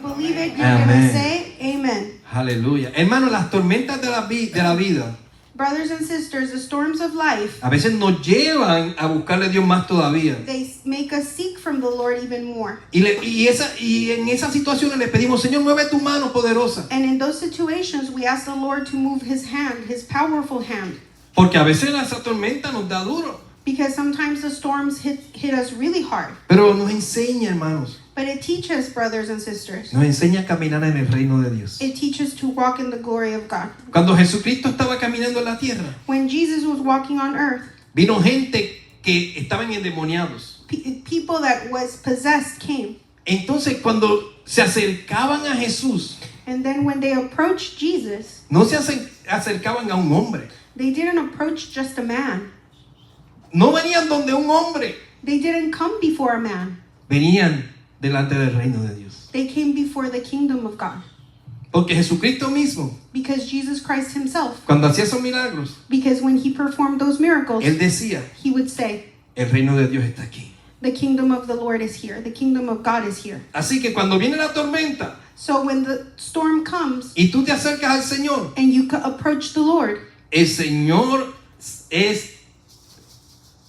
believe it, you're going to say amen. Aleluya. Hermanos, las tormentas de la vida Brothers and sisters, the storms of life, a veces nos llevan a buscarle a Dios más todavía. they make us seek from the Lord even more. Y en esas situaciones le pedimos, Señor, mueve tu mano poderosa. And in those situations, we ask the Lord to move His hand, His powerful hand. Porque a veces esa tormenta nos da duro. Because sometimes the storms hit us really hard. Pero nos enseña, hermanos. But it teaches, brothers and sisters. Nos enseña a caminar en el reino de Dios. It teaches to walk in the glory of God. Cuando Jesucristo estaba caminando en la tierra, When Jesus was walking on earth, vino gente que estaban endemoniados. people that was possessed came. Entonces, cuando se acercaban a Jesús, And then when they approached Jesus, no se acercaban a un hombre. they didn't approach just a man. No venían donde un hombre. They didn't come before a man. Venían delante del reino de Dios. They came before the kingdom of God. Porque Jesucristo mismo, Because Jesus Christ Himself, cuando hacía esos milagros, because when He performed those miracles, Él decía, He would say, el reino de Dios está aquí. the kingdom of the Lord is here. The kingdom of God is here. Así que cuando viene la tormenta So when the storm comes y tú te acercas al Señor, and you approach the Lord, el Señor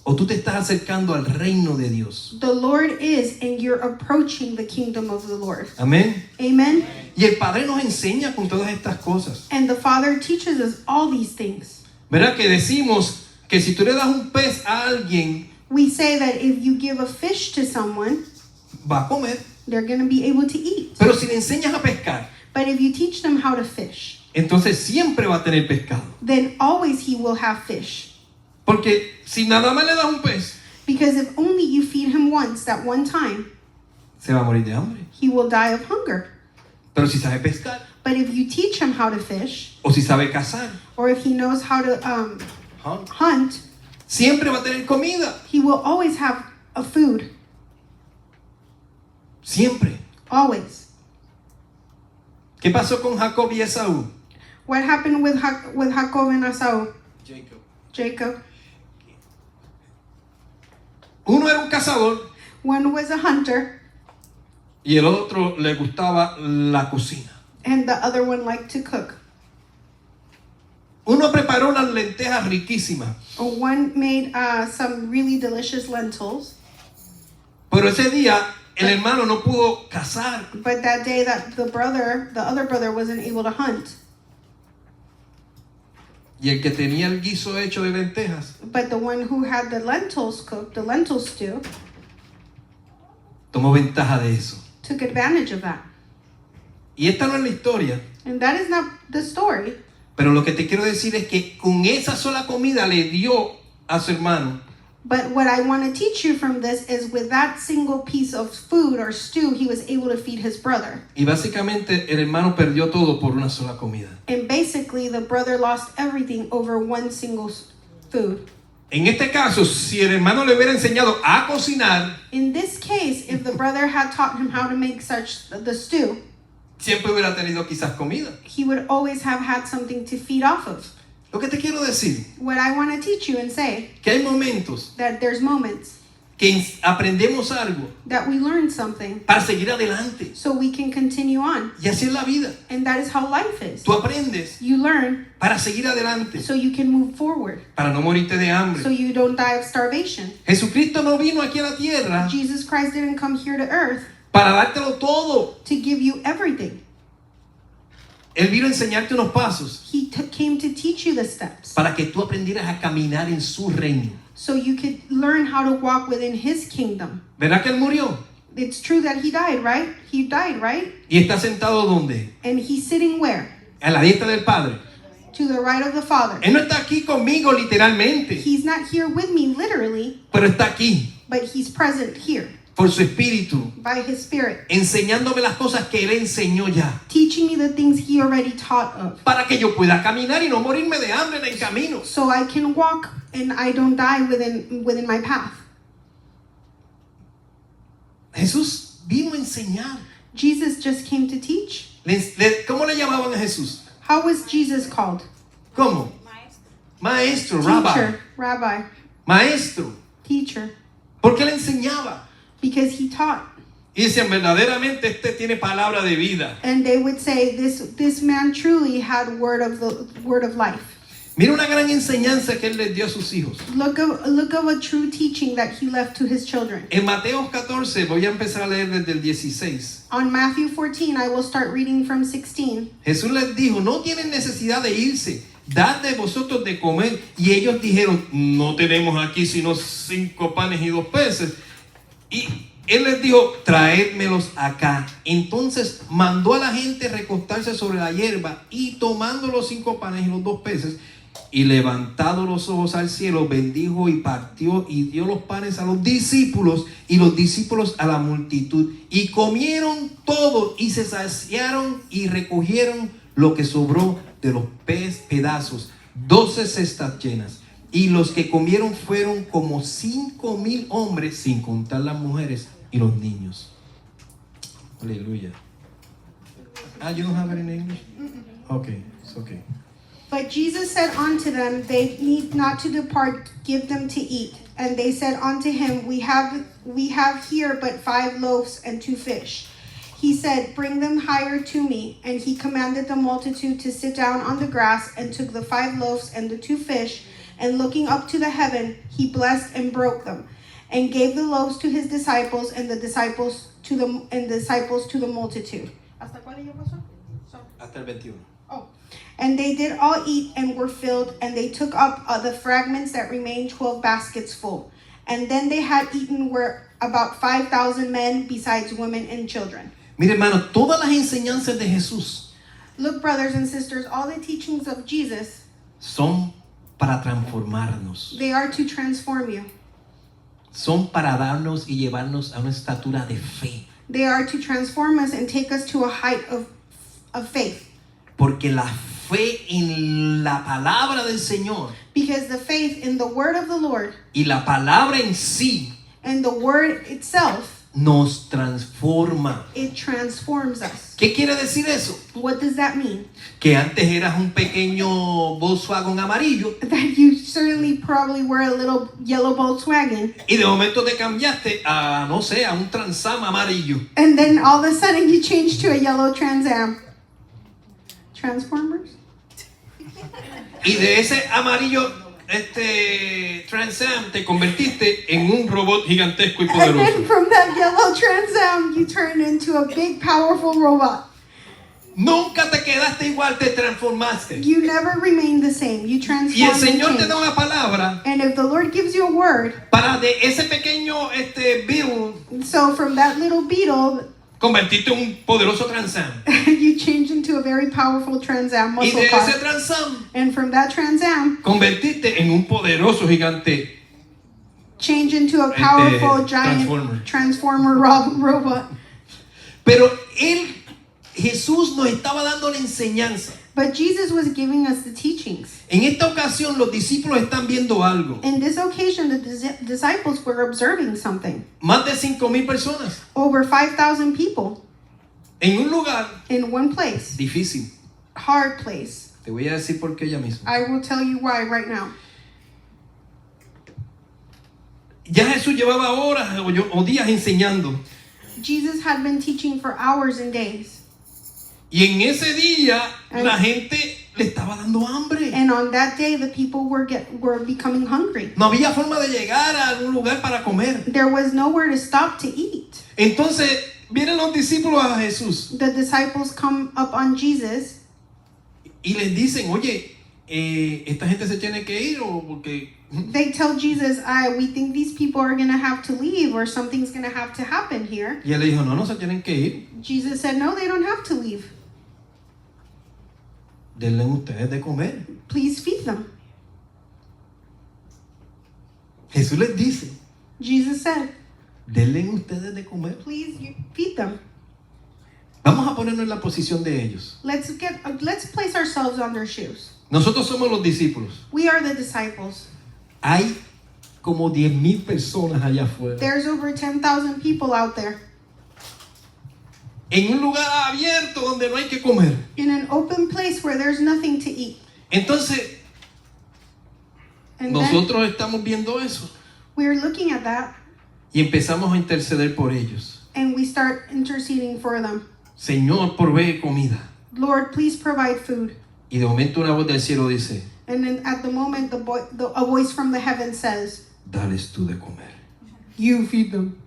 o tú te estás acercando al reino de Dios. the Lord is, and you're approaching the kingdom of the Lord. Amén. Amen? Y el Padre nos enseña con todas estas cosas. And the Father teaches us all these things. ¿Verdad que decimos que si tú le das un pez a alguien, We say that if you give a fish to someone, va a comer? they're going to be able to eat. Pero si le enseñas a pescar, But if you teach them how to fish, entonces siempre va a tener pescado. then always he will have fish. Porque si nada más le das un pez, Because if only you feed him once, that one time, se va a morir de hambre. he will die of hunger. Pero si sabe pescar, But if you teach him how to fish, o si sabe cazar, or if he knows how to hunt, siempre va a tener comida. he will always have a food. Siempre. Always. ¿Qué pasó con Jacob y Esaú? What happened with Jacob and Esau? Jacob. Uno era un cazador One was a hunter, y el otro le gustaba la cocina. and the other one liked to cook. Uno preparó unas lentejas riquísimas, One made some really delicious lentils, pero ese día el hermano no pudo cazar. but that day that the other brother wasn't able to hunt. Y el que tenía el guiso hecho de lentejas But the one who had the lentils cooked, the lentil stew, tomó ventaja de eso. took advantage of that. Y esta no es la historia, And that is not the story. pero lo que te quiero decir es que con esa sola comida le dio a su hermano. But what I want to teach you from this is with that single piece of food or stew, he was able to feed his brother. Y básicamente el hermano perdió todo por una sola comida. And basically, the brother lost everything over one single food. En este caso, si el hermano le hubiera enseñado a cocinar, In this case, if the brother had taught him how to make the stew, siempre hubiera tenido quizás comida. he would always have had something to feed off of. Lo que te quiero decir, What I want to teach you and say, que hay momentos that there's moments que aprendemos algo that we learn something para seguir adelante. so we can continue on. Y así es la vida. And that is how life is. Tú aprendes You learn para seguir adelante, so you can move forward, para no morirte de so hambre. you don't die of starvation. Jesucristo no vino aquí a la tierra Jesus Christ didn't come here to earth para dártelo todo. to give you everything. Él vino a enseñarte unos pasos He came to teach you the steps para que tú aprendieras a caminar en su reino. so you could learn how to walk within his kingdom. ¿Verdad que él murió? It's true that he died, right? He died, right? Y está sentado ¿dónde? And he's sitting where? A la diestra del Padre. To the right of the Father. Él no está aquí conmigo literalmente, He's not here with me literally, pero está aquí but he's present here por su espíritu, by his Spirit, enseñándome las cosas que él enseñó ya, teaching me the things he already taught of, para que yo pueda caminar y no morirme de hambre en el camino. so I can walk and I don't die within my path. Jesús vino a enseñar. Jesus just came to teach. ¿Cómo le llamaban a Jesús? How was Jesus called? ¿Cómo? Maestro, rabbi. Teacher, rabbi, Maestro. teacher, Porque él enseñaba. because he taught. Y decían, verdaderamente este tiene palabra de vida. And they would say, this man truly had word of life. Mira una gran enseñanza que él les dio a sus hijos. Look of a true teaching that he left to his children. En Mateo 14, voy a empezar a leer desde el 16. On Matthew 14, I will start reading from 16. Jesús les dijo, no tienen necesidad de irse, dad de vosotros de comer. Y ellos dijeron, no tenemos aquí sino 5 panes y 2 peces. Y él les dijo, traédmelos acá. Entonces mandó a la gente recostarse sobre la hierba, y tomando los 5 panes y los 2 peces, y levantado los ojos al cielo, bendijo y partió y dio los panes a los discípulos, y los discípulos a la multitud. Y comieron todo y se saciaron, y recogieron lo que sobró de los pedazos, 12 cestas llenas. Y los que comieron fueron como 5,000 hombres, sin contar las mujeres y los niños. Aleluya. You don't have it in English? Okay, it's okay. But Jesus said unto them, they need not to depart, give them to eat. And they said unto him, we have here but 5 loaves and 2 fish. He said, bring them higher to me. And he commanded the multitude to sit down on the grass, and took the 5 loaves and the 2 fish, and looking up to the heaven, he blessed and broke them, and gave the loaves to his disciples, and the disciples to the multitude. ¿Hasta cuál yo paso? Hasta el 21. Oh. And they did all eat and were filled, and they took up the fragments that remained, 12 baskets full. And then they had eaten were about 5,000 men, besides women and children. Mire, hermano, todas las enseñanzas de Jesús Look, brothers and sisters, all the teachings of Jesus, son para transformarnos. they are to transform you. Son para darnos y llevarnos a una estatura de fe. They are to transform us and take us to a height of faith. Porque la fe en la palabra del Señor Because the faith in the word of the Lord y la palabra en sí and the word itself, nos transforma. it transforms us. ¿Qué quiere decir eso? What does that mean? Que antes eras un pequeño Volkswagen amarillo That you certainly probably were a little yellow Volkswagen, y de momento te cambiaste a, no sé, a un Transam amarillo. and then all of a sudden you changed to a yellow Trans Am. Transformers? Y de ese amarillo Transam te convertiste en un robot gigantesco y And then poderoso. from that yellow Trans Am, you turned into a big, powerful robot. Nunca te quedaste igual, te transformaste. You never remain the same. You Y el transform and Señor te da change. una palabra And if the Lord gives you a word, para de ese pequeño Beetle so from that little beetle, convertirte en un poderoso Transam. you change into a very powerful Trans Am Y muscle de ese car. Transam And from that Trans Am, convertirte en un poderoso gigante. change into a powerful giant transformer robot. Pero Jesús nos estaba dando la enseñanza. But Jesus was giving us the teachings. En esta ocasión los discípulos están viendo algo. In this occasion, the disciples were observing something. Más de 5,000 personas Over 5,000 people en un lugar in one place, difícil. hard place. Te voy a decir por qué ya mismo. I will tell you why right now. Ya Jesús llevaba horas o días enseñando. Jesus had been teaching for hours and days. Y en ese día la gente le estaba dando hambre. And on that day, the people were becoming hungry. No había forma de llegar a un lugar para comer. There was nowhere to stop to eat. Entonces vienen los discípulos a Jesús The disciples come up on Jesus y les dicen, oye, esta gente se tiene que ir o porque... They tell Jesus, we think these people are going to have to leave, or something's going to have to happen here. Y él le dijo, no se tienen que ir. Jesus said, no, they don't have to leave. Denle ustedes de comer. Please feed them. Jesús les dice, Jesus said, denle ustedes de comer. please feed them. Vamos a ponernos en la posición de ellos. Let's place ourselves on their shoes. Nosotros somos los discípulos. We are the disciples. Hay como 10,000 personas allá afuera. There's over 10,000 people out there. En un lugar abierto donde no hay que comer. In an open place where there's nothing to eat. Entonces, And nosotros estamos viendo eso we're looking at that, y empezamos a interceder por ellos. and we start interceding for them. Señor, provee comida. Lord, please provide food. Y de momento una voz del cielo dice, And then at the moment, a voice from the heaven says, dales tú de comer. you feed them.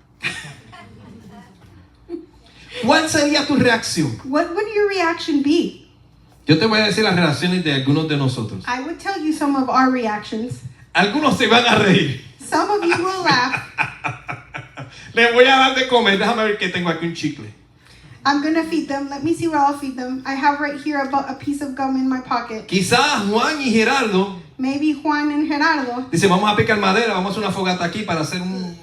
¿Cuál sería tu reacción? What would your reaction be? Yo te voy a decir las reacciones de algunos de nosotros. I would tell you some of our reactions. Algunos se van a reír. Some of you will laugh. Les voy a dar de comer. Déjame ver que tengo aquí un chicle. I'm gonna feed them. Let me see what I'll feed them. I have right here about a piece of gum in my pocket. Quizás Juan y Gerardo Maybe Juan and Gerardo. dicen, vamos a picar madera, vamos a hacer una fogata aquí para hacer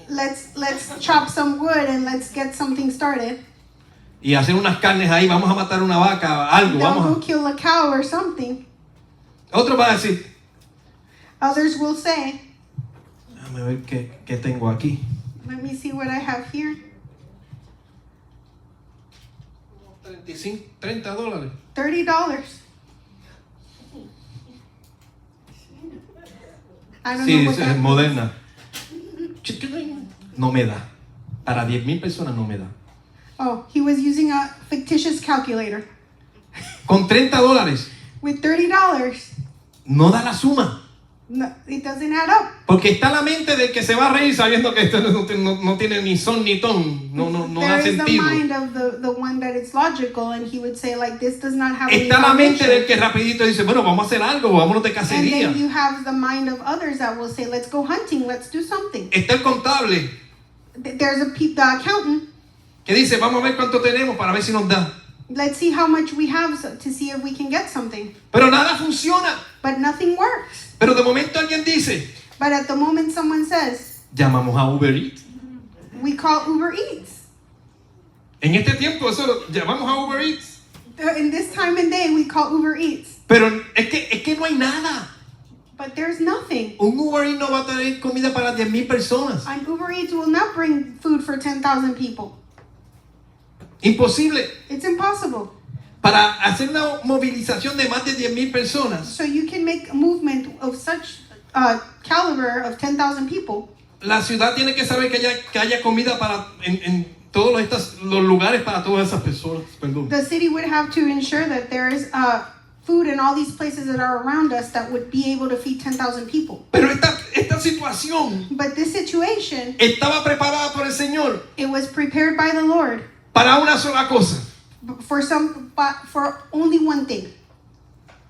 Let's chop some wood and let's get something started. y hacer unas carnes ahí, vamos a matar una vaca, algo, They'll vamos go kill a cow or something. Otro va a decir, Others will say, déjame ver qué tengo aquí. let me see what I have here. $30. $30. I don't Sí, know what es that moderna. No me da. Para 10,000 personas no me da. Oh, he was using a fictitious calculator. Con $30 With $30, no da la suma. no, it doesn't add up. Porque está la mente del que se va a reír sabiendo que esto no tiene ni son ni ton. No da There is the sentido. mind of the one that it's logical, and he would say like, this does not have any Está la mente foundation. del que rapidito dice, bueno, vamos a hacer algo, vámonos de And cacería. then you have the mind of others that will say, let's go hunting, let's do something. Está el contable There's the accountant. que dice, vamos a ver cuánto tenemos para ver si nos da. Let's see how much we have to see if we can get something. Pero nada funciona. But nothing works. Pero de momento alguien dice, But at the moment someone says, llamamos a Uber Eats. we call Uber Eats. En este tiempo eso lo llamamos a Uber Eats. In this time and day, we call Uber Eats. Pero es que no hay nada. But there's nothing. Un Uber Eats no va a traer comida para 10,000 personas. And Uber Eats will not bring food for 10,000 people. Imposible. It's impossible. Para hacer una movilización de más de 10,000 personas, So you can make a movement of such caliber of 10,000 people. la ciudad tiene que saber que haya comida para en todos los lugares para todas esas personas. Perdón. The city would have to ensure that there is food in all these places that are around us that would be able to feed 10,000 people. Pero esta situación But this situation, estaba preparada por el Señor it was prepared by the Lord para una sola cosa, for only one thing,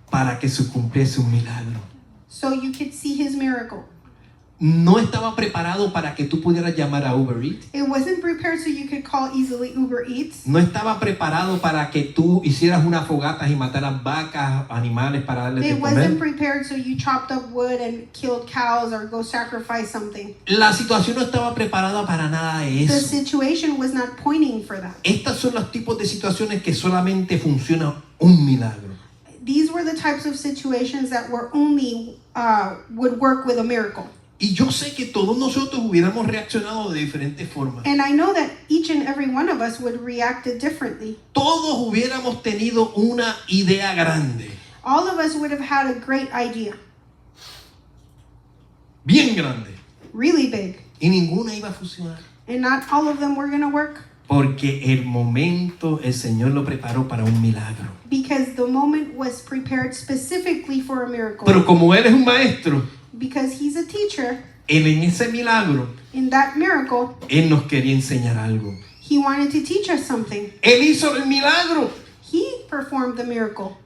para que se cumpliese un milagro. so you could see his miracle. No estaba preparado para que tú pudieras llamar a Uber Eats. It wasn't prepared so you could call easily Uber Eats. No estaba preparado para que tú hicieras unas fogatas y mataras vacas, animales para darles de It wasn't comer. prepared so you chopped up wood and killed cows or go sacrifice something. La situación no estaba preparada para nada de The eso. situation was not pointing for that. Estos son los tipos de situaciones que solamente funciona un milagro. These were the types of situations that were only would work with a miracle. Y yo sé que todos nosotros hubiéramos reaccionado de diferentes formas. And I know that each and every one of us would react differently. Todos hubiéramos tenido una idea grande, All of us would have had a great idea, bien grande, really big, y ninguna iba a funcionar. and not all of them were going to work Porque el momento el Señor lo preparó para un milagro. because the moment was prepared specifically for a miracle. Pero como Él es un maestro, Because he's a teacher, Él en ese milagro, in that miracle, Él nos quería enseñar algo. he wanted to teach us something. Él hizo el milagro. He performed the miracle.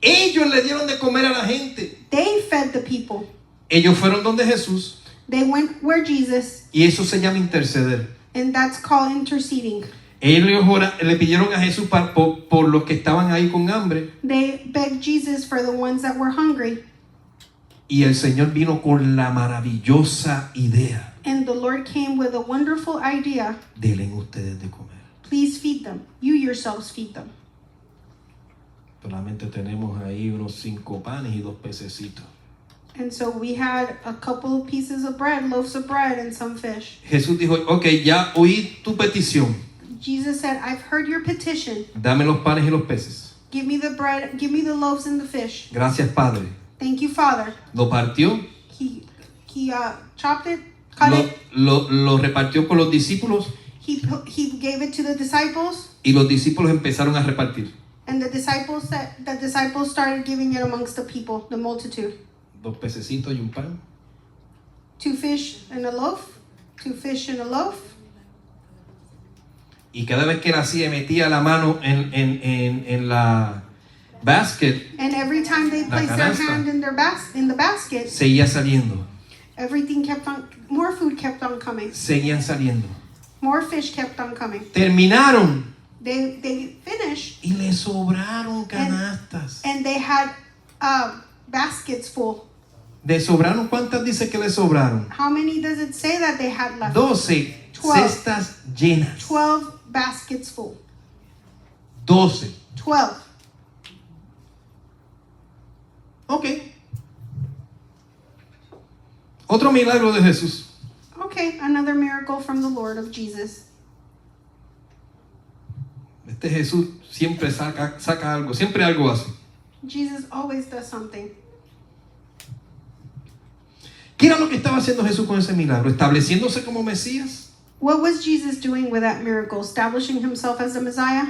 Ellos le dieron de comer a la gente. They fed the people. Ellos fueron donde Jesús. They went where Jesus, Y eso se llama interceder. and that's called interceding. Ellos le pidieron a Jesús por los que estaban ahí con hambre. They begged Jesus for the ones that were hungry. Y el Señor vino con la maravillosa idea And the Lord came with a wonderful idea. denle ustedes de comer. Please feed them. You yourselves feed them. Solamente tenemos ahí unos 5 panes y 2 pececitos. And so we had a couple of pieces of bread, loaves of bread, and some fish. Jesús dijo, ok, ya oí tu petición. Jesus said, I've heard your petition. Dame los panes y los peces. Give me the bread, give me the loaves and the fish. Gracias, Padre. Thank you, Father. Lo partió, He chopped it, cut it. lo repartió con los discípulos he gave it to the disciples, y los discípulos empezaron a repartir. and the disciples started giving it amongst the people, the multitude. 2 pececitos y un pan. 2 fish and a loaf, 2 fish and a loaf. Y cada vez que él hacía, metía la mano en la basket, And every time they placed their canasta. hand in the basket, seguía saliendo. everything kept on, more food kept on coming. Seguían saliendo. More fish kept on coming. Terminaron They finished, y le sobraron canastas. and they had baskets full. ¿De sobraron? ¿Cuántas dice que le sobraron? How many does it say that they had left? 12 12. cestas llenas. 12 baskets full. 12. 12. Ok. Otro milagro de Jesús. Okay, another miracle from the Lord of Jesus. Este Jesús siempre saca algo, siempre algo hace. Jesus always does something. ¿Qué era lo que estaba haciendo Jesús con ese milagro? ¿Estableciéndose como Mesías? What was Jesus doing with that miracle? Establishing himself as the Messiah?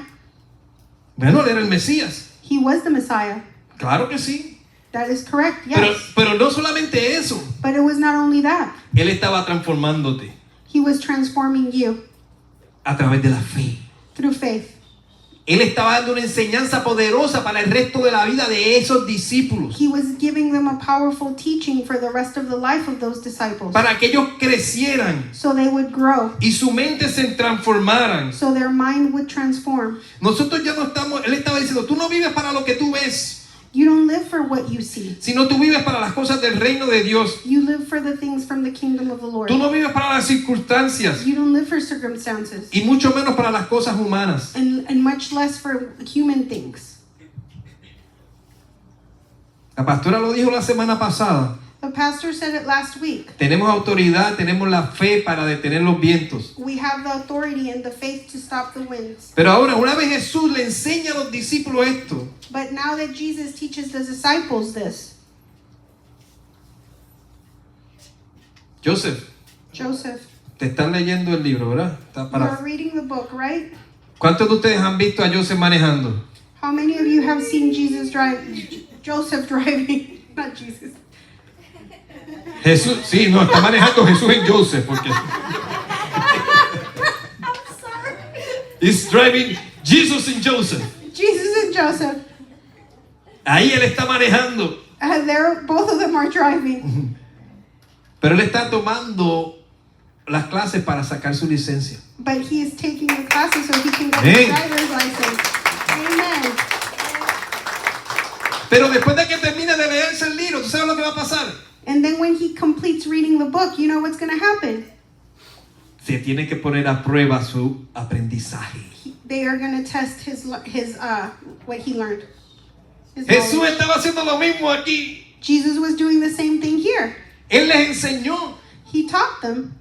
Bueno, él era el Mesías. He was the Messiah. Claro que sí. That is correct, yes. Pero no solamente eso. But it was not only that. Él estaba transformándote He was transforming you a través de la fe. through faith. Él estaba dando una enseñanza poderosa para el resto de la vida de esos discípulos. He was giving them a powerful teaching for the rest of the life of those disciples. Para que ellos crecieran So they would grow. y su mente se transformaran. So their mind would transform. Nosotros ya no estamos, él estaba diciendo, tú no vives para lo que tú ves, You don't live for what you see. sino tú vives para las cosas del reino de Dios. You live for the things from the kingdom of the Lord. Tú no vives para las circunstancias You don't live for circumstances. y mucho menos para las cosas humanas. And much less for human things. La pastora lo dijo la semana pasada. The pastor said it last week. Tenemos autoridad, tenemos la fe para detener los vientos. We have the authority and the faith to stop the winds. Pero ahora, una vez Jesús le enseña a los discípulos esto, But now that Jesus teaches the disciples this, Joseph, Joseph, te están leyendo el libro, ¿verdad? Está you para... are reading the book, right? ¿Cuántos de ustedes han visto a Joseph manejando? How many of you have seen Joseph driving? Not Jesus. Jesús, sí, no, está manejando Jesús en Joseph, porque I'm sorry. he's driving Jesus in Joseph. Jesus and Joseph. Ahí él está manejando, Both of them are driving. pero él está tomando las clases para sacar su licencia. But he is taking the classes so he can get Amén. his driver's license. Amen. Pero después de que termine de leerse el libro, ¿tú sabes lo que va a pasar? And then when he completes reading the book, you know what's going to happen? Se tiene que poner a prueba su aprendizaje. They are going to test his what he learned. His Jesús knowledge. estaba haciendo lo mismo aquí. Jesus was doing the same thing here. Él les enseñó. He taught them.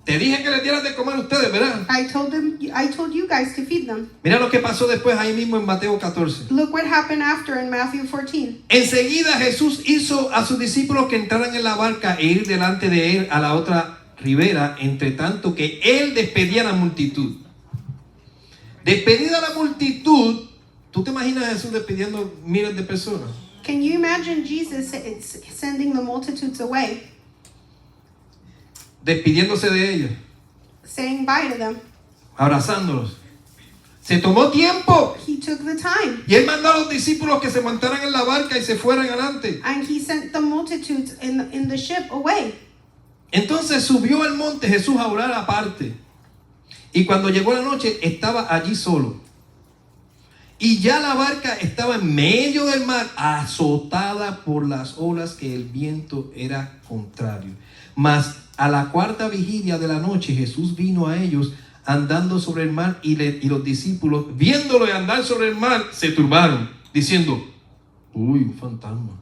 Te dije que les dieras de comer a ustedes, ¿verdad? I told you guys to feed them. Mira lo que pasó después ahí mismo en Mateo 14. Look what happened after in Matthew 14. Enseguida Jesús hizo a sus discípulos que entraran en la barca e ir delante de él a la otra ribera, entre tanto que él despedía a la multitud. Despedida a la multitud, ¿tú te imaginas a Jesús despidiendo miles de personas? Can you imagine Jesus sending the multitudes away, Despidiéndose de ellos, saying bye to them? abrazándolos. Se tomó tiempo. He took the time. Y él mandó a los discípulos que se montaran en la barca y se fueran adelante. And he sent the multitudes in the ship away. Entonces subió al monte Jesús a orar aparte. Y cuando llegó la noche estaba allí solo. Y ya la barca estaba en medio del mar, azotada por las olas, que el viento era contrario. Mas a la cuarta vigilia de la noche Jesús vino a ellos andando sobre el mar, y los discípulos, viéndolo andar sobre el mar, se turbaron, diciendo: uy, un fantasma.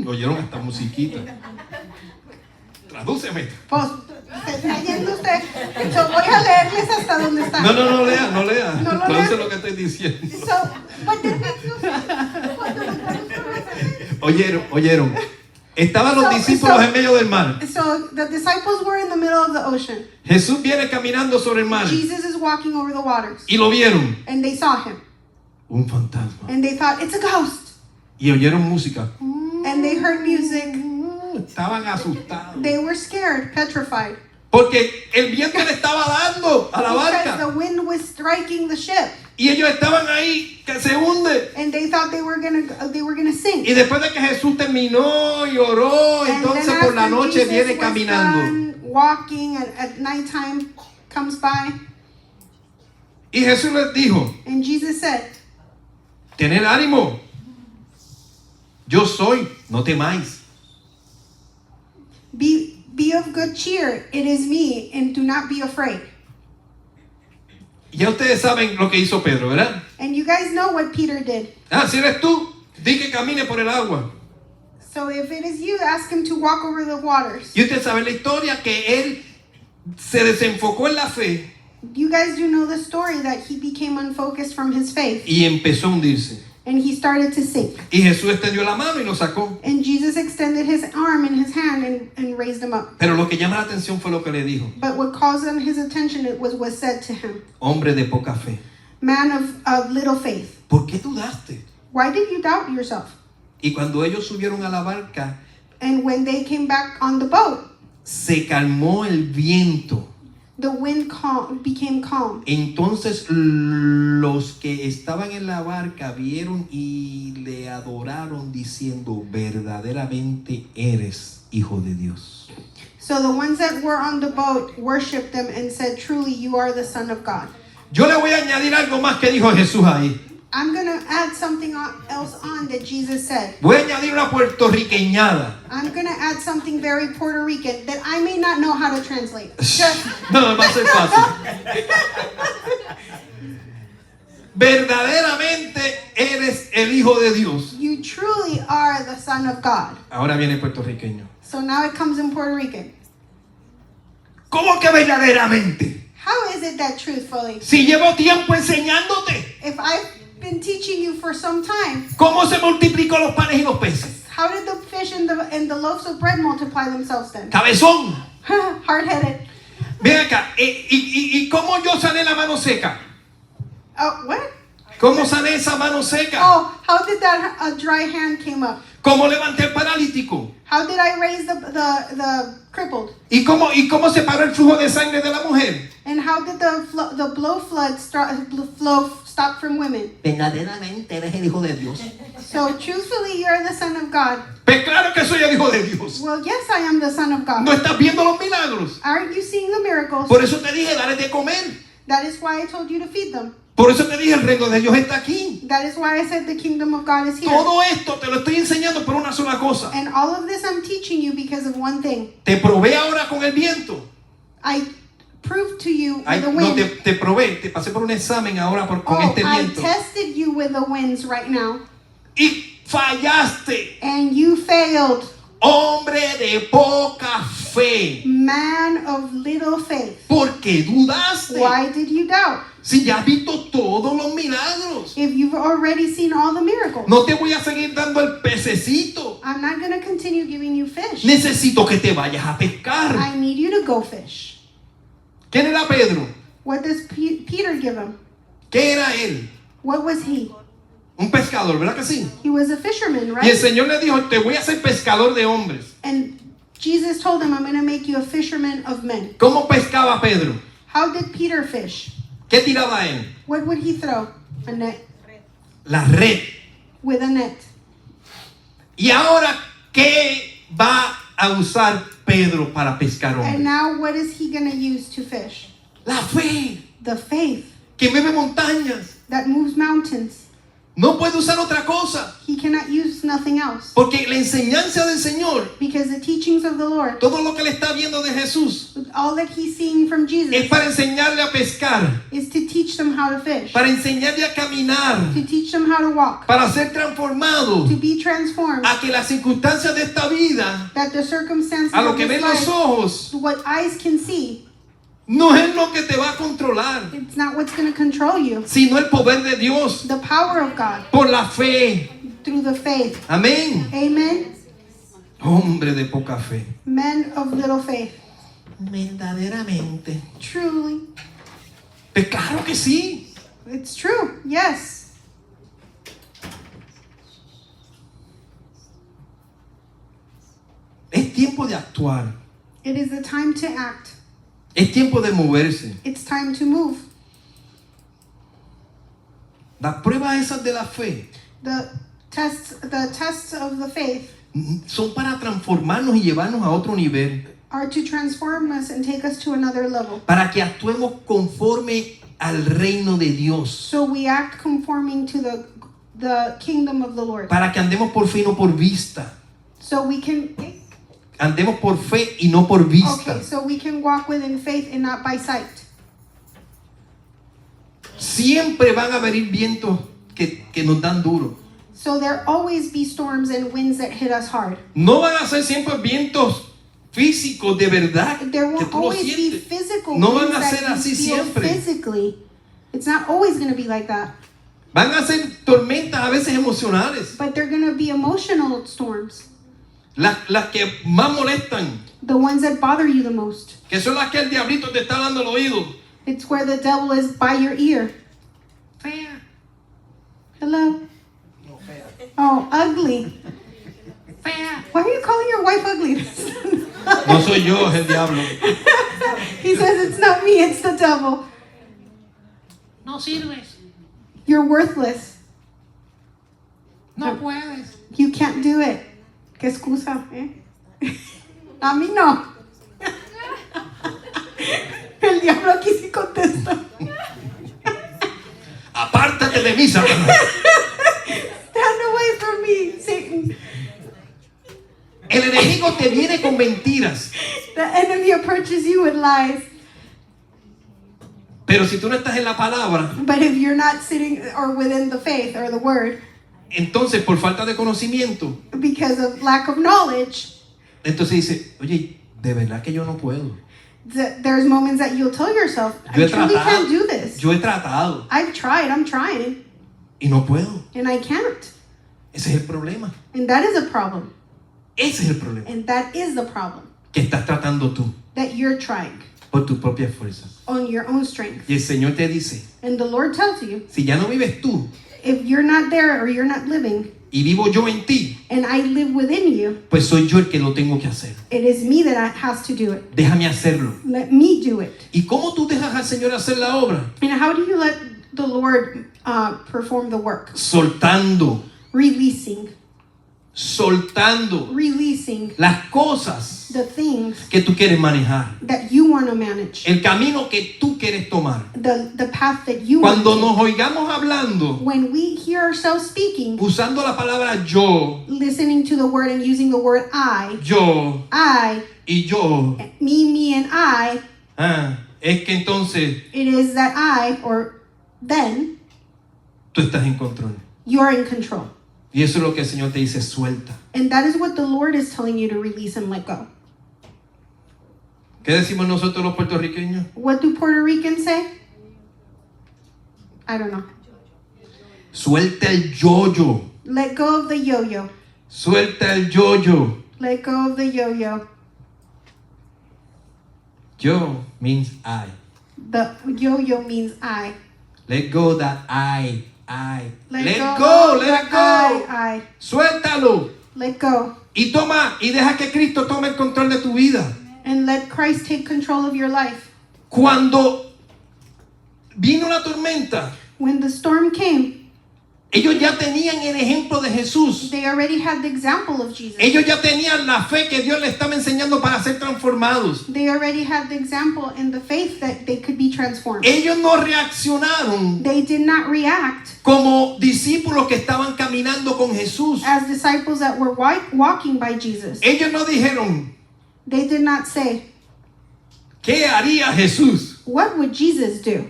Oyeron hasta musiquita. Tradúceme. Pues, está yendo usted. So, voy a leerles hasta donde está. No lea. No lo Traduce lea. lo que estoy diciendo. So, but then, Oyeron. Estaban los discípulos en medio del mar. So the disciples were in the middle of the ocean. Jesús viene caminando sobre el mar Jesus is walking over the waters. y lo vieron. And they saw him. Un fantasma. And they thought, it's a ghost. Y oyeron música. And they heard music. Estaban asustados. They were scared, petrified. Porque el viento le estaba dando a la Because barca. the wind was striking the ship. Y ellos estaban ahí que se hunde. And they thought they were gonna sink. Y después de que Jesús terminó y oró, And entonces then por la after noche Jesus viene was caminando. done walking at nighttime comes by. Y Jesús les dijo, And Jesus said, tened ánimo. Yo soy, no temáis. Be of good cheer, it is me, and do not be afraid. Ya ustedes saben lo que hizo Pedro, ¿verdad? And you guys know what Peter did. Ah, si eres tú, di que camine por el agua. So if it is you, ask him to walk over the waters. Y ustedes saben la historia que él se desenfocó en la fe You guys do know the story that he became unfocused from his faith y empezó a hundirse. and he started to sink. Y Jesús extendió la mano y lo sacó. And Jesus extended his arm and his hand and raised him up. Pero lo que llama la atención fue lo que le dijo. But what caused his attention was what was said to him. Hombre de poca fe. Man of little faith. ¿Por qué dudaste? Why did you doubt yourself? Y cuando ellos subieron a la barca, And when they came back on the boat, se calmó el viento. the wind became calm. Entonces los que estaban en la barca vieron y le adoraron diciendo, verdaderamente eres hijo de Dios. So the ones that were on the boat worshipped them and said, truly you are the Son of God. Yo le voy a añadir algo más que dijo Jesús ahí. I'm going to add something else on that Jesus said. Voy a añadir una puertorriqueñada. I'm going to add something very Puerto Rican that I may not know how to translate. No, va a ser fácil. Verdaderamente eres el hijo de Dios. You truly are the Son of God. Ahora viene el puertorriqueño. So now it comes in Puerto Rican. ¿Cómo que verdaderamente? How is it that truthfully? Si llevo tiempo enseñándote. If I've been teaching you for some time, ¿Cómo se multiplicó los panes y los peces? how did the fish and the loaves of bread multiply themselves then? Cabezón. Hard-headed. Ven acá. ¿Y cómo yo sané la mano seca? Oh, what? ¿Cómo sané esa mano seca? Oh, how did that dry hand came up? ¿Cómo levanté el paralítico? How did I raise the crippled? ¿Y cómo se paró el flujo de sangre de la mujer? And how did the blow flood flow stop from women? Verdaderamente eres el hijo de Dios. So truthfully, you're the Son of God. Pues claro que soy el hijo de Dios. Well, yes, I am the Son of God. ¿No estás viendo los milagros? Aren't you seeing the miracles? Por eso te dije, dale de comer. That is why I told you to feed them. Por eso te dije, el reino de Dios está aquí. That is why I said the kingdom of God is here. Todo esto te lo estoy enseñando por una sola cosa. And all of this I'm teaching you because of one thing. Te probé ahora con el viento. I proved to you with Ay, the no, wind. te probé, te pasé por un examen ahora con este I viento. tested you with the winds right now. Y fallaste. And you failed. Hombre de poca fe. Man of little faith. ¿Por qué dudaste? Why did you doubt? Si ya has visto todos los milagros. If you've already seen all the miracles. No te voy a seguir dando el pececito. I'm not going to continue giving you fish. Necesito que te vayas a pescar. I need you to go fish. ¿Quién era Pedro? What does Peter give him? ¿Qué era él? What was he? Un pescador, ¿verdad que sí? He was a fisherman, Y el right? Señor le dijo, te voy a hacer pescador de hombres. And Jesus told him, I'm going to make you a fisherman of men. ¿Cómo pescaba Pedro? How did Peter fish? ¿Qué tiraba él? What would he throw? A net. La red. With a net. ¿Y ahora qué va a usar Pedro para pescar And hombres? now what is he going to use to fish? La fe, The faith que mueve montañas. that moves mountains. No puede usar otra cosa. He cannot use nothing else. Porque la enseñanza del Señor, Because the teachings of the Lord, todo lo que le está viendo de Jesús, all that he's seeing from es Jesus, para enseñarle a pescar, is to teach them how to fish. para enseñarle a caminar, To teach them how to walk. para ser transformado, To be transformed. a que las circunstancias de esta vida, That the circumstances a lo of que this ven los life, ojos, what eyes can see, no es lo que te va a controlar, it's not what's going to control you. sino el poder de Dios The power of God por la fe. through the faith. Amén. Amen. Hombre de poca fe. Men of little faith. Verdaderamente. Truly. Pues claro que sí. It's true. Yes. Es tiempo de actuar. It is the time to act. Es tiempo de moverse. It's time to move. Las pruebas esas de la fe The tests of the faith son para transformarnos y llevarnos a otro nivel. are to transform us and take us to another level. Para que actuemos conforme al reino de Dios. So we act conforming to the kingdom of the Lord. Para que andemos por fe y no por vista. So we can Andemos por fe y no por vista. okay, so we can walk within faith and not by sight. Siempre van a venir vientos que nos dan duro. So there always be storms and winds that hit us hard. No van a ser siempre vientos físicos de verdad There que won't tú lo always be sientes. physical No winds van a that ser you así feel siempre. physically. It's not always going to be like that. Van a ser tormentas a veces emocionales. But they're going to be emotional storms. Las que más molestan. The ones that bother you the most. Que son las que el diablito te está dando al oído. It's where the devil is by your ear. Fea. Hello? No, fea. Oh, ugly. Fea. Why are you calling your wife ugly? No soy yo, es el diablo. He says it's not me, it's the devil. No sirves. You're worthless. No puedes. You can't do it. ¿Qué excusa? A mí no. El diablo aquí sí contesta. Apártate de mí, Satanás. Stand away from me, Satan. El enemigo te viene con mentiras. The enemy approaches you with lies. Pero si tú no estás en la palabra, But if you're not sitting or within the faith or the word, entonces por falta de conocimiento, because of lack of knowledge, entonces dice, oye, de verdad que yo no puedo. there's moments that you'll tell yourself, Yo I he truly tratado, can't do this. yo he tratado I've tried, I'm trying, y no puedo. and I can't. Ese es el problema. And that is a problem. Ese es el problema. And that is the problem. Que estás tratando tú That you're trying por tus propias fuerzas. on your own strength. Y el Señor te dice, And the Lord tells you, si ya no vives tú if you're not there or you're not living, y vivo yo en ti, and I live within you, pues soy yo el que lo tengo que hacer. it is me that has to do it. Déjame hacerlo. Let me do it. ¿Y cómo tú dejas al Señor hacer la obra? And how do you let the Lord perform the work? Soltando, Releasing las cosas the things que tú quieres manejar. that you want to manage, El camino que tú quieres tomar. the path that you Cuando want to nos oigamos hablando, take. When we hear ourselves speaking, usando la palabra yo, listening to the word and using the word yo I, y yo, me and I, es que entonces it is that I, or then, tú estás en control. you're in control. Y eso es lo que el Señor te dice, suelta. And that is what the Lord is telling you to release and let go. ¿Qué decimos nosotros los puertorriqueños? What do Puerto Ricans say? I don't know. Suelta el yo-yo. Let go of the yo-yo. Suelta el yo-yo. Let go of the yo-yo. Yo means I. The yo-yo means I. Let go that I. Let Let go go, of let the go. I. Suéltalo. Let go. Y toma y deja que Cristo tome el control de tu vida. And let Christ take control of your life. Cuando vino la tormenta, When the storm came, ellos ya tenían el ejemplo de Jesús. they already had the example of Jesus. Ellos ya tenían la fe que Dios les estaba enseñando para ser transformados. They already had the example and the faith that they could be transformed. Ellos no reaccionaron They did not react como discípulos que estaban caminando con Jesús. as disciples that were walking by Jesus. Ellos no dijeron, They did not say, ¿qué haría Jesús? what would Jesus do?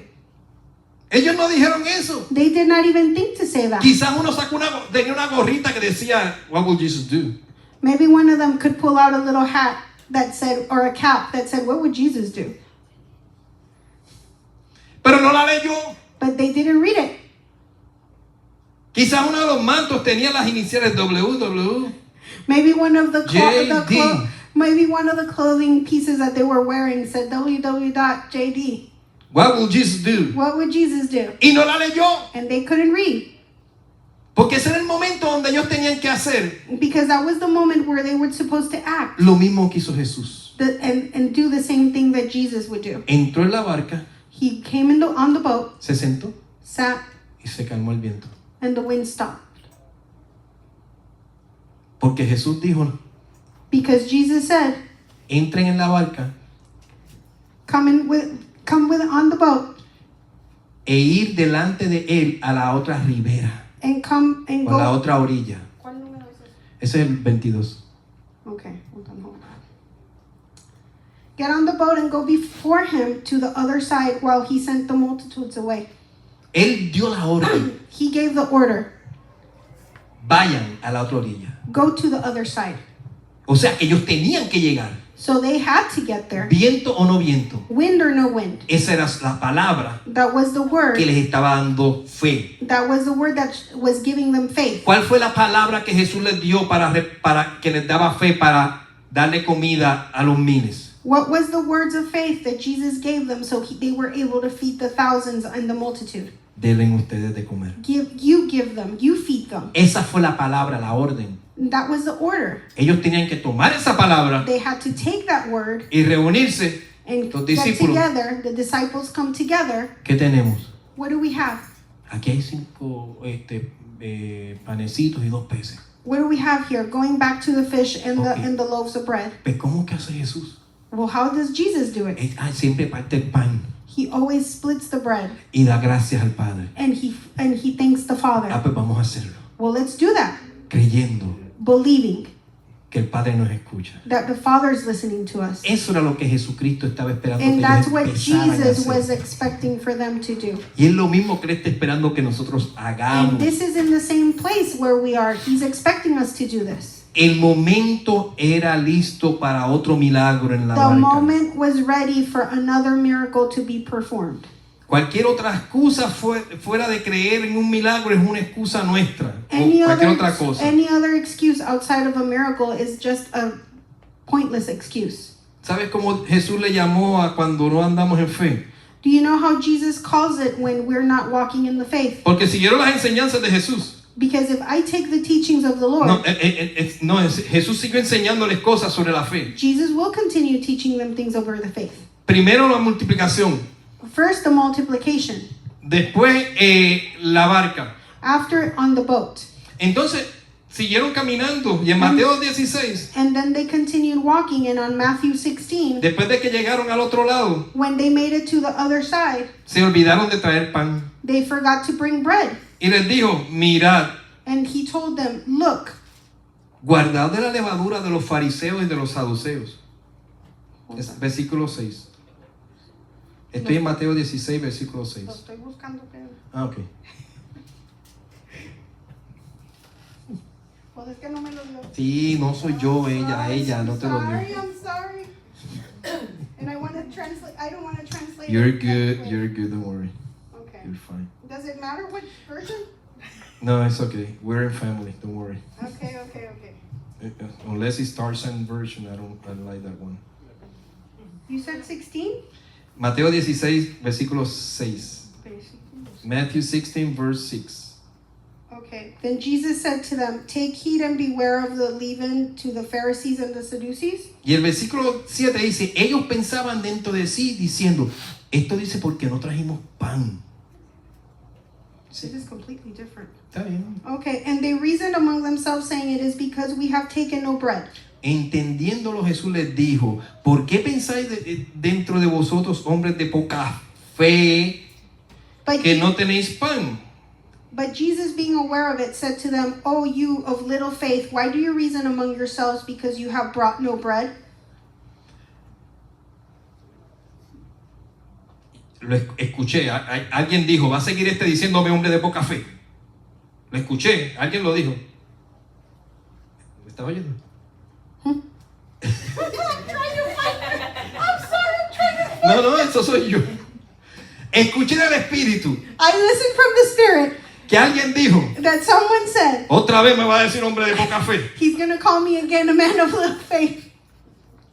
Ellos no dijeron eso. They did not even think to say that. Quizás uno tenía una gorrita que decía, what would Jesus do? Maybe one of them could pull out a little hat that said, or a cap that said, what would Jesus do? Pero no la leyó. But they didn't read it. Quizás uno de los mantos tenía las iniciales WW. Maybe one of the JD. maybe one of the clothing pieces that they were wearing said www.jd. What will Jesus do? What would Jesus do? Y no la leyó. And they couldn't read Porque ese era el momento donde ellos tenían que hacer because that was the moment where they were supposed to act lo mismo que hizo Jesús. and do the same thing that Jesus would do. Entró en la barca, He came on the boat, se sentó sat, y se calmó el viento. and the wind stopped. Porque Jesús dijo, Because Jesus said, entren en la barca come with on the boat e ir delante de él a la otra ribera, and come and o a la go. otra orilla. Ese es el 22. Okay, hold on. Get on the boat and go before him to the other side while he sent the multitudes away. Él dio la orden, He gave the order, vayan a la otra orilla. go to the other side. O sea, que ellos tenían que llegar, So they had to get there, viento o no viento. wind or no wind. Esa era la palabra That was the word. que les estaba dando fe. That was the word that was giving them faith. ¿Cuál fue la palabra que Jesús les dio para que les daba fe para darle comida a los miles? What was the words of faith that Jesus gave them so they were able to feed the thousands and the multitude? Deben ustedes de comer. Give them, you feed them. Esa fue la palabra, la orden. That was the order. Ellos tenían que tomar esa palabra They had to take that word y reunirse. and Los get discípulos. together. The disciples come together. ¿Qué tenemos? What do we have? Aquí hay 5 panecitos y 2 peces. What do we have here? Going back to the fish and Okay. the loaves of bread. Pues, ¿cómo que hace Jesús? Well, how does Jesus do it? Él siempre parte el pan He always splits the bread y da gracias al Padre. and he thanks the Father. Pues vamos a hacerlo. Well, let's do that. Creyendo Believing que el Padre nos escucha. that the Father is listening to us. Eso era lo que Jesucristo estaba esperando que And ellos that's what empezaran a Jesus hacer. was expecting for them to do. Y es lo mismo que Él está esperando que nosotros And hagamos. this is in the same place where we are. He's expecting us to do this. El momento era listo para otro milagro en la The barca. moment was ready for another miracle to be performed. Cualquier otra excusa fuera de creer en un milagro es una excusa nuestra. O Any cualquier otra cosa. other excuse outside of a miracle is just a pointless excuse. ¿Sabes cómo Jesús le llamó a cuando no andamos en fe? Do you know how Jesus calls it when we're not walking in the faith? Porque siguieron las enseñanzas de Jesús. Because if I take the teachings of the Lord, Jesús siguió enseñándoles cosas sobre la fe. Jesus will continue teaching them things over the faith. Primero la multiplicación, First, the multiplication. después la barca. After, on the boat. Entonces siguieron caminando y en Mateo 16, And then they continued walking, and on Matthew 16, después de que llegaron al otro lado, when they made it to the other side, se olvidaron de traer pan. they forgot to bring bread. Y les dijo, mirad, And he told them, look, guardad de la levadura de los fariseos y de los saduceos. Es versículo 6. Estoy en Mateo 16, versículo 6. estoy buscando, pero... Ok. Pues es que no me lo dio. Sí, no soy yo, ella, no te lo Sorry, digo. I'm sorry. And I want to translate, I don't want to translate. You're it good, correctly. you're good, don't worry. Okay. You're fine. Does it matter which version? No, it's okay. We're in family, don't worry. Okay. Unless it's Tarzan version, I don't like that one. You said 16? Mateo 16, versículo 6. Matthew 16, verse 6. Okay. Then Jesus said to them, take heed and beware of the leaven to the Pharisees and the Sadducees. Y el versículo 7 dice, ellos pensaban dentro de sí diciendo, esto dice porque no trajimos pan. It is completely different. Está bien. Okay. And they reasoned among themselves, saying, it is because we have taken no bread. Entendiéndolo, Jesús les dijo, ¿por qué pensáis dentro de vosotros, hombres de poca fe, que no tenéis pan? But Jesus, being aware of it, said to them, O you of little faith, why do you reason among yourselves because you have brought no bread? Lo escuché, alguien dijo, va a seguir diciéndome hombre de poca fe. Lo escuché, alguien lo dijo. ¿Me estaba oyendo? No, eso soy yo. Escuché del Espíritu I listened from the Spirit que alguien dijo, that someone said, otra vez me va a decir hombre de poca fe. he's going to call me again a man of little faith.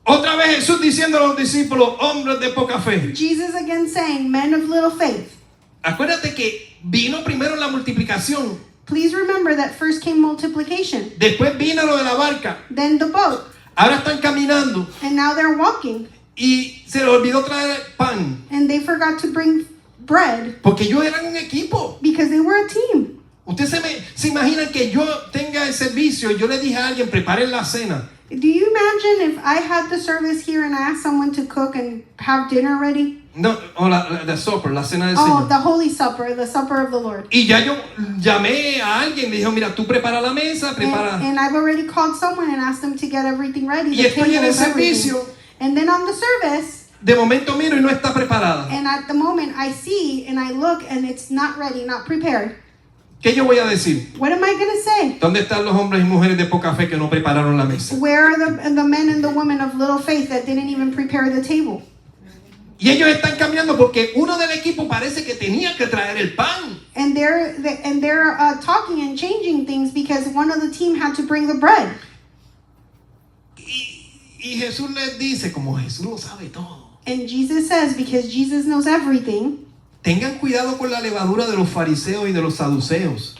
Otra vez Jesús diciendo a los discípulos, hombres de poca fe. Jesus again saying, men of little faith. Acuérdate que vino primero la multiplicación, Please remember that first came multiplication, después vino lo de la barca. then the boat, Ahora están caminando and now they're walking. y se les olvidó traer pan, And they forgot to bring bread porque ellos eran un equipo. because they were a team. Ustedes se imaginan que yo tenga el servicio y yo le dije a alguien, preparen la cena. Do you imagine if I had the service here and I asked someone to cook and have dinner ready? No, o la supper, la cena del Oh, Señor. the Holy Supper, the supper of the Lord. Y ya yo llamé a alguien, le dije, mira, tú prepara la mesa, prepara. And I've already called someone and asked them to get everything ready. Y the estoy en table el of everything. servicio. And then on the service, De momento miro y no está preparada. and at the moment I see and I look and it's not ready, not prepared. ¿Qué yo voy a decir? What am I going to say? ¿Dónde están los hombres y mujeres de poca fe que no prepararon la mesa? Where are the men and the women of little faith that didn't even prepare the table? Y ellos están cambiando porque uno del equipo parece que tenía que traer el pan. And they're talking and changing things because one of the team had to bring the bread. Y Jesús les dice, como Jesús lo sabe todo, And Jesus says, because Jesus knows everything, tengan cuidado con la levadura de los fariseos y de los saduceos.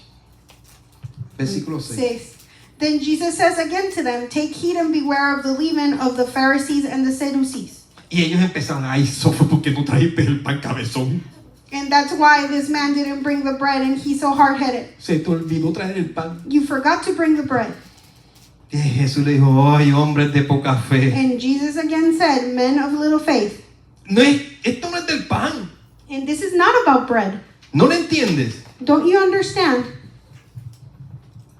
Versículo 6. 6. Then Jesus says again to them, take heed and beware of the leaven of the Pharisees and the Sadducees. Y ellos empezaron, ay, eso fue porque tú trajiste el pan cabezón. And that's why this man didn't bring the bread and he's so hard-headed. Se te olvidó traer el pan. You forgot to bring the bread. Y Jesús le dijo, ay, hombres de poca fe. And Jesus again said, men of little faith. Esto no es del pan. And this is not about bread. ¿No lo entiendes? Don't you understand?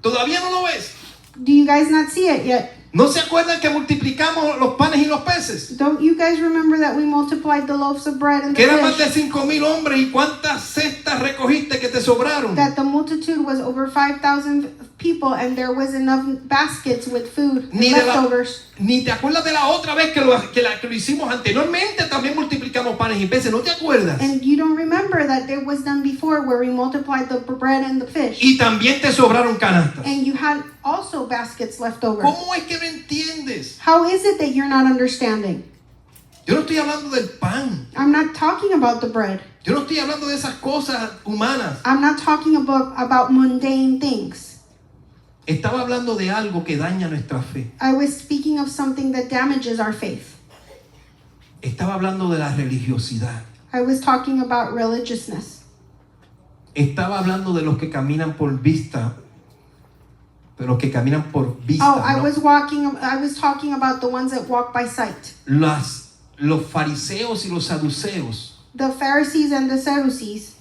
¿Todavía no lo ves? Do you guys not see it yet? ¿No se acuerdan que multiplicamos los panes y los peces? Don't you guys remember that we multiplied the loaves of bread and Que eran the más de fish? 5,000 hombres y cuántas cestas recogiste que te sobraron. That the multitude was over 5,000 people and there was enough baskets with food and leftovers. Ni te acuerdas de la otra vez que lo hicimos anteriormente, también multiplicamos panes y peces, ¿no te acuerdas? And you don't remember that it was done before where we multiplied the bread and the fish. Y también te sobraron canastas. And you had also baskets left over. ¿Cómo es que no entiendes? How is it that you're not understanding? Yo no estoy hablando del pan. I'm not talking about the bread. Yo no estoy hablando de esas cosas humanas. I'm not talking about mundane things. Estaba hablando de algo que daña nuestra fe. I was speaking of something that damages our faith. Estaba hablando de la religiosidad. I was talking about religiousness. Estaba hablando de los que caminan por vista. De los que caminan por vista. Oh, I ¿no? was talking about the ones that walk by sight. Los fariseos y los saduceos The Pharisees and the Sadducees,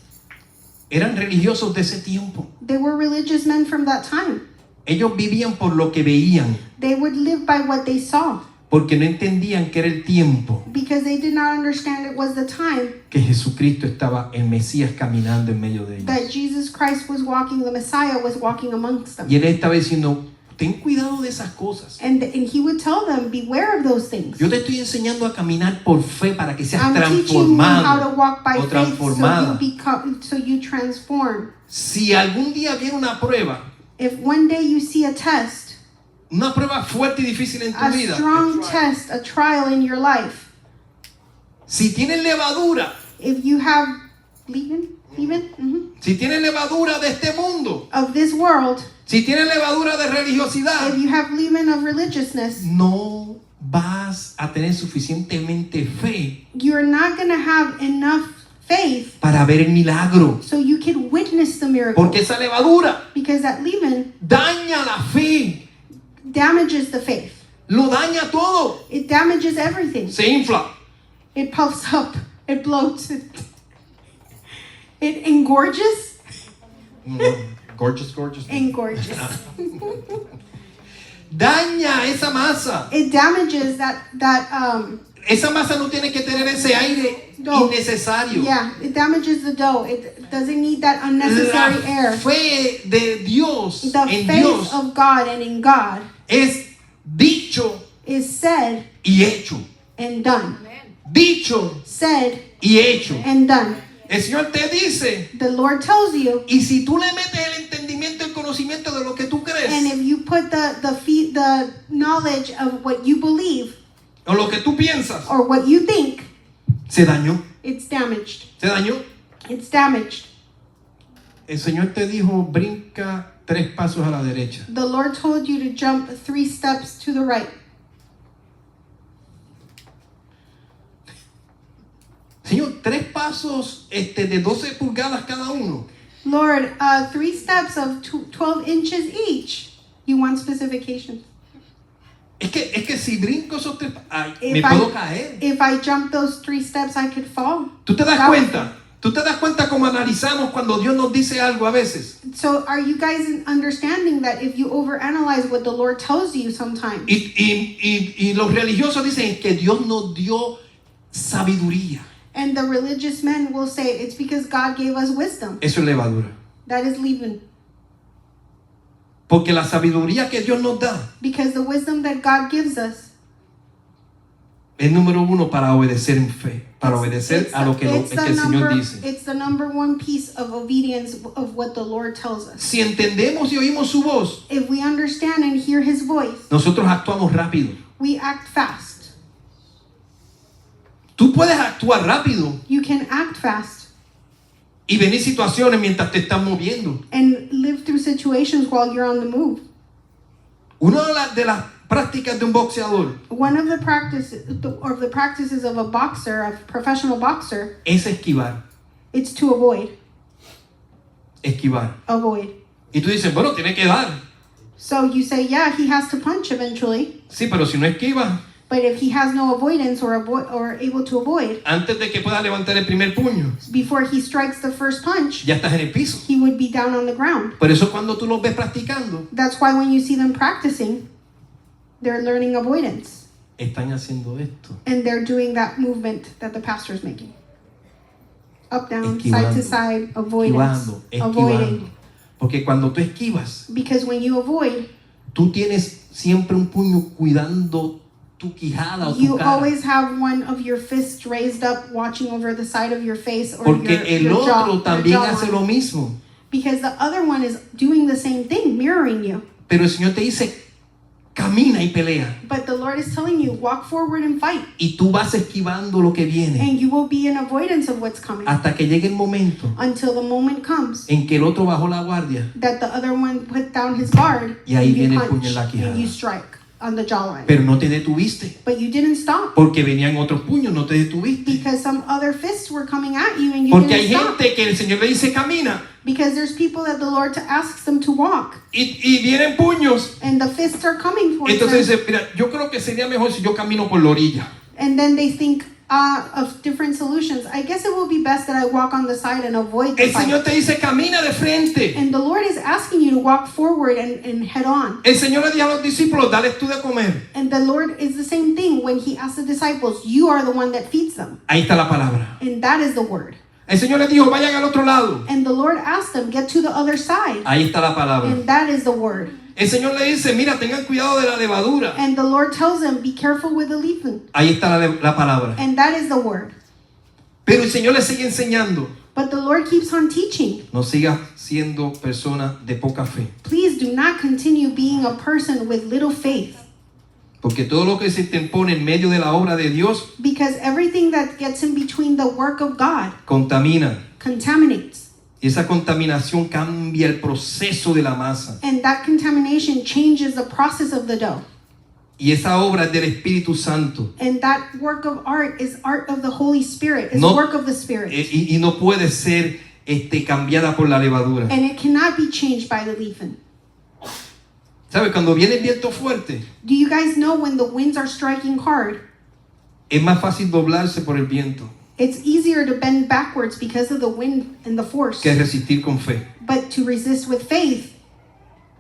eran religiosos de ese tiempo. they were religious men from that time. Ellos vivían por lo que veían, They would live by what they saw porque no entendían que era el tiempo because they did not understand it was the time que Jesucristo estaba, el Mesías, caminando en medio de ellos. that Jesus Christ was walking, the Messiah was walking amongst them. Y él estaba diciendo, ten cuidado de esas cosas. And he would tell them, beware of those things. Yo te estoy enseñando a caminar por fe para que seas I'm teaching you how to transformado walk by o faith transformada. so you transform. Si algún día viene una prueba, If one day you see a test, una prueba fuerte y difícil en tu a vida, strong test, a trial in your life, si tienes levadura, if you have leaven si tienes levadura de este mundo, of this world, si tienes levadura de religiosidad, if you have leaven of religiousness, no vas a tener suficientemente fe you're not going to have enough faith para ver el milagro. so you can witness the miracle. Porque esa levadura Because that leaven daña la fe, damages the faith. lo daña todo. It damages everything. Se infla. It puffs up. It bloats. It engorges. Gorgeous. Engorges. Daña esa masa. It damages that Esa masa no tiene que tener ese aire No. innecesario. yeah, it damages the dough. It doesn't need that unnecessary La air. fe de Dios The en faith Dios of God and in God es dicho is said y hecho. and done. Dicho Said y hecho. and done. El Señor te dice, The Lord tells you, y si tú le metes el entendimiento, el conocimiento de lo que tú and crees, if you put the knowledge of what you believe o lo que tú piensas, or what you think, se dañó, it's damaged. se dañó. It's damaged. El Señor te dijo, brinca 3 pasos a la derecha. The Lord told you to jump 3 steps to the right. Señor, 3 pasos de 12 pulgadas cada uno. Lord, 3 steps of 12 inches each. You want specifications? Es que si brinco esos 3 pasos, me If puedo caer. If I jump those 3 steps, I could fall. ¿Tú te das That- cuenta? ¿Tú te das cuenta cómo analizamos cuando Dios nos dice algo a veces? So are you guys understanding that if you overanalyze what the Lord tells you sometimes? Y los religiosos dicen que Dios nos dio sabiduría. And the religious men will say it's because God gave us wisdom. Eso es levadura. That is leaven. Porque la sabiduría que Dios nos da Because the wisdom that God gives us es número 1 para obedecer en fe, para obedecer a lo que el Señor dice. It's the number one piece of obedience of what the Lord tells us. Si entendemos y oímos su voz, If we understand and hear His voice, nosotros actuamos rápido. we act fast. Tú puedes actuar rápido You can act fast y venir situaciones mientras te estás moviendo. and live through situations while you're on the move. Una de las prácticas de un boxeador One of the practices of a boxer, a professional boxer, es esquivar, it's to avoid. avoid. Y tú dices, bueno, tiene que dar. So you say, yeah, he has to punch eventually, Sí, pero si no esquiva, but if he has no avoidance or able to avoid, antes de que pueda levantar el primer puño, before he strikes the first punch, ya estás en el piso. he would be down on the ground. Por eso cuando tú los ves practicando, That's why when you see them practicing, they're learning avoidance. están haciendo esto. And they're doing that movement that the pastor is making. Up, down, Esquivando, side to side, avoidance. esquivando. Avoiding. Porque cuando tú esquivas, Because when you avoid, tú tienes siempre un puño cuidando tu quijada o tu you cara. always have one of your fists raised up, watching over the side of your face or Porque your el jaw, otro your también jawline. hace lo mismo. Because the other one is doing the same thing, mirroring you. Pero el Señor te dice, camina y pelea. But the Lord is telling you, walk forward and fight. Y tú vas esquivando lo que viene. And you will be in avoidance of what's coming. Hasta que llegue el momento Until the moment comes en que el otro bajó la guardia. that the other one put down his guard Y ahí and you viene el punch puño en la quijada. and you strike on the jawline. Pero no te detuviste. But you didn't stop Porque venían otros puños, no te detuviste. because some other fists were coming at you and you Porque hay didn't stop. gente que el Señor le dice camina. Because there's people that the Lord asks them to walk Y vienen puños. and the fists are coming towards Entonces them. dice, mira, yo creo que sería mejor si yo camino por la orilla. And then they think of different solutions. I guess it will be best that I walk on the side and avoid the El Señor fight. te dice camina de frente. And the Lord is asking you to walk forward and head on. El Señor le dijo a los discípulos, dale tú de comer. And the Lord is the same thing when He asks the disciples, you are the one that feeds them. Ahí está la palabra. And that is the word. El Señor les dijo, vayan al otro lado. And the Lord asked them, get to the other side. Ahí está la palabra. And that is the word. El Señor le dice, mira, tengan cuidado de la levadura. And the Lord tells them, be careful with the leaven. Ahí está la palabra. And that is the word. Pero el Señor le sigue enseñando. But the Lord keeps on teaching. No sigas siendo persona de poca fe. Please do not continue being a person with little faith. Porque todo lo que se te impone en medio de la obra de Dios Because everything that gets in between the work of God contamina. contaminates. Y esa contaminación cambia el proceso de la masa. And that contamination changes the process of the dough. Y esa obra es del Espíritu Santo. And that work of art is art of the Holy Spirit. It's No- work of the Spirit. Y no puede ser cambiada por la levadura. And it cannot be changed by the leaven. ¿Sabes? Cuando viene el viento fuerte, Do you guys know when the winds are striking hard, es más fácil doblarse por el viento it's easier to bend backwards because of the wind and the force. que resistir con fe. But to resist with faith,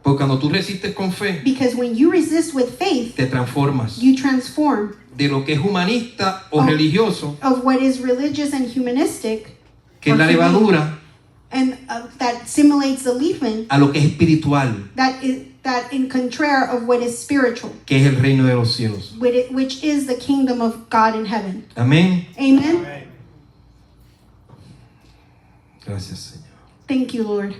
Porque cuando tú resistes con fe, because when you resist with faith, te transformas you transform de lo que es humanista o Oh. religioso, of what is religious and humanistic, que es la levadura, and that simulates the leaven, a lo que es espiritual, that in contrary of what is spiritual, que es el reino de los cielos. which is the kingdom of God in heaven. Amén. Amen. Gracias, Señor. Thank you, Lord.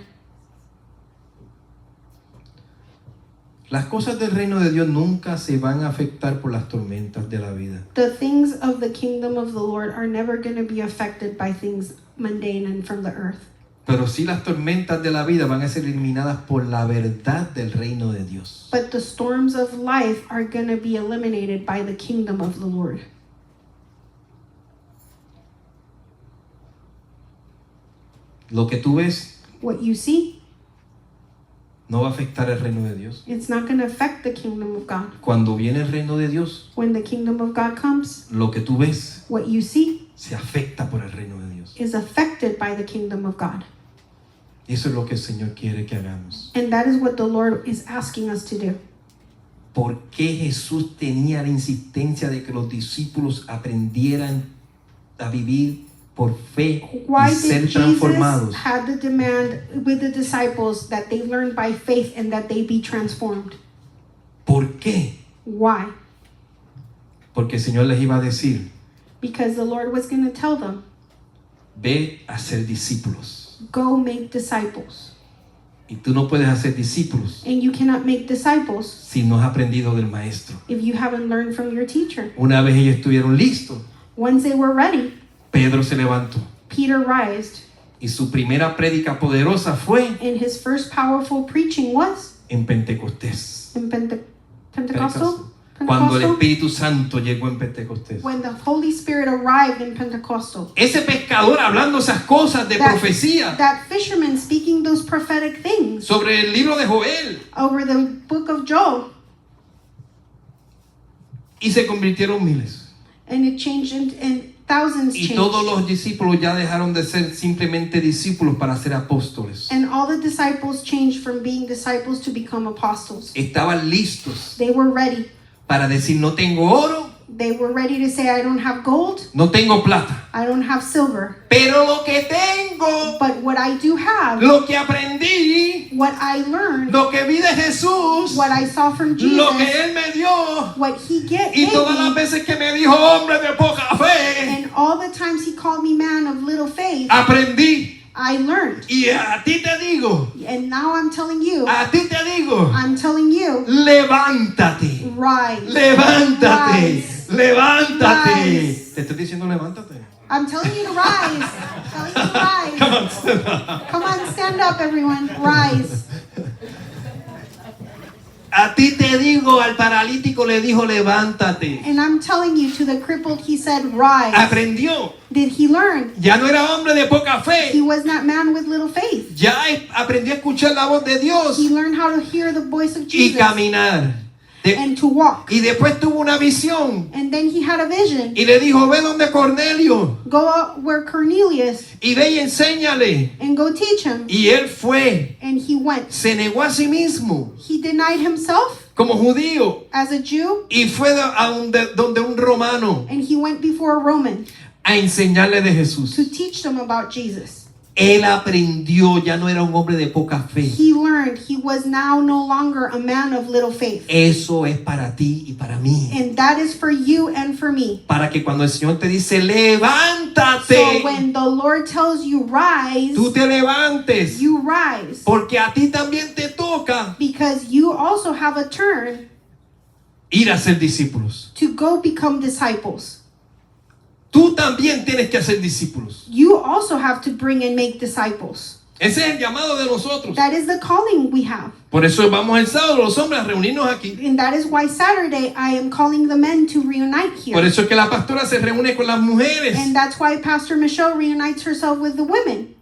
Las cosas del reino de Dios nunca se van a afectar por las tormentas de la vida. The things of the kingdom of the Lord are never going to be affected by things mundane and from the earth. Pero sí las tormentas de la vida van a ser eliminadas por la verdad del reino de Dios. But the storms of life are going to be eliminated by the kingdom of the Lord. Lo que tú ves What you see, no va a afectar el reino de Dios. it's not going to affect the kingdom of God. Cuando viene el reino de Dios, When the kingdom of God comes, lo que tú ves what you see se afecta por el reino de Dios. is affected by the kingdom of God. Y eso es lo que el Señor quiere que hagamos. And that is what the Lord is asking us to do. ¿Por qué Jesús tenía la insistencia de que los discípulos aprendieran a vivir por fe Why y ser did Jesus transformados? have the demand with the disciples that they learn by faith and that they be transformed? ¿Por qué? Why? Porque el Señor les iba a decir, Because the Lord was going to tell them, ve a ser discípulos. go make disciples. Y tú no puedes hacer discípulos And you cannot make disciples si no has aprendido del maestro. if you haven't learned from your teacher. Una vez ellos estuvieron listos, Once they were ready, Pedro se levantó Peter rised, y su primera prédica poderosa fue and his first powerful preaching was en Pentecostés. in Pentecostal. Cuando el Pentecostal? Espíritu Santo llegó en Pentecostés. When the Holy Spirit arrived in Pentecostal. Ese pescador hablando esas cosas de profecía That fisherman speaking those prophetic things sobre el libro de Joel over the book of Joel, y se convirtieron miles. and it changed and thousands Y changed. todos los discípulos ya dejaron de ser simplemente discípulos para ser apóstoles. And all the disciples changed from being disciples to become apostles. Estaban listos They were ready. para decir no tengo oro, They were ready to say, I don't have gold, no tengo plata, I don't have silver, pero lo que tengo, but what I do have, lo que aprendí, what I learned, lo que vi de Jesús, what I saw from lo que Jesus, Él me dio, what He y gave todas las me, veces que me dijo hombre de poca fe, and all the times He called me man of little faith, aprendí. I learned. Y a ti te digo, And now I'm telling you, a ti te digo, I'm telling you, levántate, rise. levántate, Rise. levántate. Rise. Te estoy diciendo levántate. I'm telling you to rise. I'm telling you to rise. Come on, stand up. Come on, stand up, everyone. Rise. A ti te digo, al paralítico le dijo levántate. And I'm telling you, to the crippled, He said, rise. Aprendió. Did he learn? Ya no era hombre de poca He fe. was not man with little faith. Ya aprendió a escuchar la voz de Dios He learned how to hear the voice of y Jesus caminar. and to walk. Y después tuvo una visión And then he had a vision. y le dijo, ve donde Cornelio Go out where Cornelius y ve y enséñale. and go teach him. Y él fue, And he went. se negó a sí mismo He denied himself como judío as a Jew, y fue donde un romano and he went before a Roman a enseñarle de to Jesús. teach them about Jesus. Él aprendió, ya no era un hombre de poca fe. He learned. He was now no longer a man of little faith. Eso es para ti y para mí. And that is for you and for me. Para que cuando el Señor te dice, So levántate, when the Lord tells you rise, tú te levantes. you rise. Porque a ti también te toca Because you also have a turn ir a ser discípulos. to go become disciples. Tú también tienes que hacer discípulos. You also have to bring and make disciples. Ese es el llamado de nosotros. That is the calling we have. Por eso vamos el sábado los hombres a reunirnos aquí. And that is why Saturday I am calling the men to reunite Por here. eso es que la pastora se reúne con las mujeres. And that's why Pastor Michelle reunites herself with the women.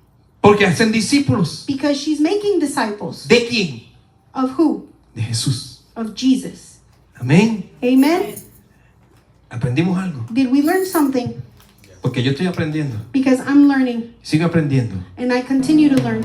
Porque hacen discípulos. Because she's making disciples. ¿De quién? Of who? De Jesús. Of Jesus. Amén. Amen? Aprendimos algo. Did we learn something? Porque yo estoy aprendiendo. Because I'm learning Sigo aprendiendo. and I continue to learn.